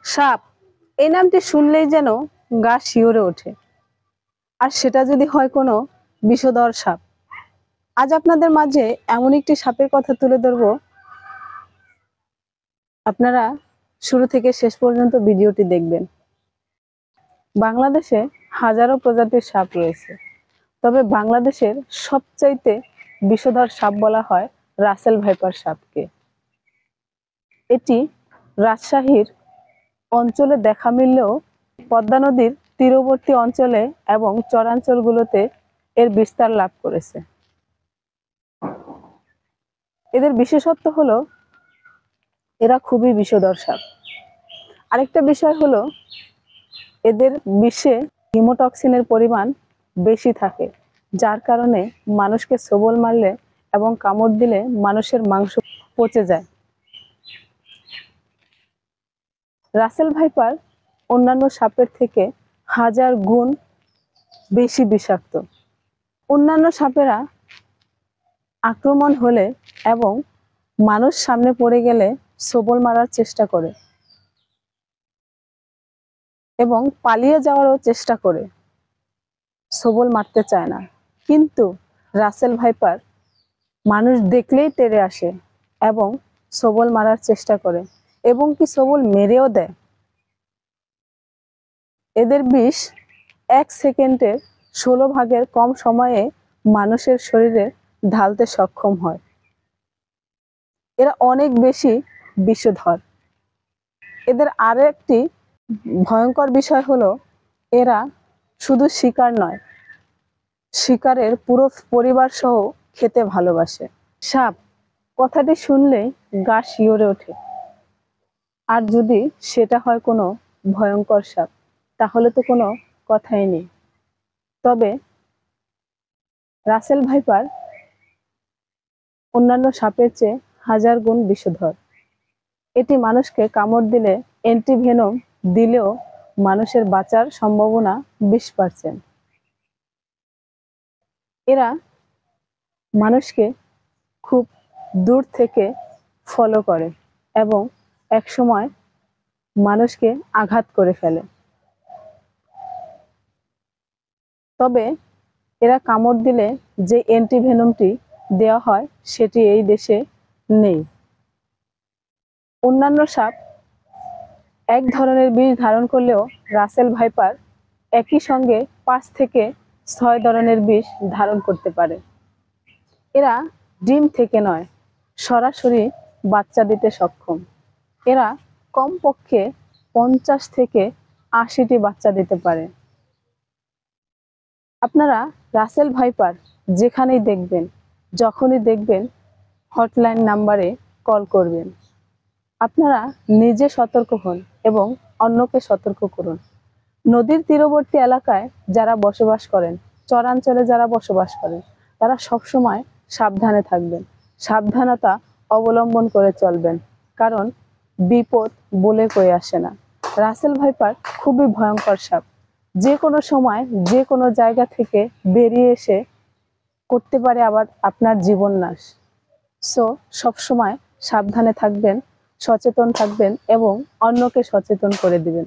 সাপ, এই নামটি শুনলেই যেন গা শিউরে ওঠে, আর সেটা যদি হয় কোনো বিষধর সাপ। আজ আপনাদের মাঝে এমন একটি সাপের কথা তুলে ধরব, আপনারা শুরু থেকে শেষ পর্যন্ত ভিডিওটি দেখবেন। বাংলাদেশে হাজারো প্রজাতির সাপ রয়েছে, তবে বাংলাদেশের সবচাইতে বিষধর সাপ বলা হয় রাসেল ভাইপার সাপকে। এটি রাজশাহীর অঞ্চলে দেখা মিললেও পদ্মা নদীর তীরবর্তী অঞ্চলে এবং চরাঞ্চলগুলোতে এর বিস্তার লাভ করেছে। এদের বিশেষত্ব হলো এরা খুবই বিষধর সাপ। আরেকটা বিষয় হলো এদের বিষে হিমোটক্সিনের পরিমাণ বেশি থাকে, যার কারণে মানুষকে ছোবল মারলে এবং কামড় দিলে মানুষের মাংস পচে যায়। রাসেল ভাইপার অন্যান্য সাপের থেকে 1000 গুণ বেশি বিষাক্ত। অন্যান্য সাপেরা আক্রমণ হলে এবং মানুষ সামনে পড়ে গেলে ছোবল মারার চেষ্টা করে এবং পালিয়ে যাওয়ারও চেষ্টা করে, ছোবল মারতে চায় না। কিন্তু রাসেল ভাইপার মানুষ দেখলেই তেড়ে আসে এবং ছোবল মারার চেষ্টা করে এবং কি ছোবল মেরেও দেয়। এদের বিষ 1 সেকেন্ডের 16 ভাগের কম সময়ে মানুষের শরীরে ঢালতে সক্ষম হয়। এরা অনেক বেশি বিষধর। এদের আরো একটি ভয়ঙ্কর বিষয় হলো এরা শুধু শিকার নয়, শিকারের পুরো পরিবার সহ খেতে ভালোবাসে। সাপ কথাটি শুনলেই গা শিউরে ওঠে, আর যদি সেটা হয় কোনো ভয়ঙ্কর সাপ, তাহলে তো কোনো কথাই নেই। তবে রাসেল ভাইপার অন্যান্য সাপের চেয়ে 1000 গুণ বিষধর। এটি মানুষকে কামড় দিলে, অ্যান্টিভেনম দিলেও মানুষের বাঁচার সম্ভাবনা 20%। এরা মানুষকে খুব দূর থেকে ফলো করে এবং একসময় মানুষকে আঘাত করে ফেলে। তবে এরা কামড় দিলে যে অ্যান্টিভেনমটি দেওয়া হয় সেটি এই দেশে নেই। অন্যান্য সাপ এক ধরনের বিষ ধারণ করলেও রাসেল ভাইপার একই সঙ্গে 5 থেকে 6 ধরনের বিষ ধারণ করতে পারে। এরা ডিম থেকে নয়, সরাসরি বাচ্চা দিতে সক্ষম। এরা কমপক্ষে 50 থেকে 80টি বাচ্চা দিতে পারে। আপনারা রাসেল ভাইপার যেখানেই দেখবেন, যখনই দেখবেন, হটলাইন নাম্বারে কল করবেন। আপনারা নিজে সতর্ক হন এবং অন্যকে সতর্ক করুন। নদীর তীরবর্তী এলাকায় যারা বসবাস করেন, চরাঞ্চলে যারা বসবাস করেন, তারা সবসময় সাবধানে থাকবেন, সাবধানতা অবলম্বন করে চলবেন, কারণ বিপদ বলে কয়ে আসে না। রাসেল ভাইপার খুবই ভয়ঙ্কর সাপ, যে কোনো সময় যে কোনো জায়গা থেকে বেরিয়ে এসে করতে পারে আবার আপনার জীবন নাশ। সো সবসময় সাবধানে থাকবেন, সচেতন থাকবেন এবং অন্যকে সচেতন করে দিবেন।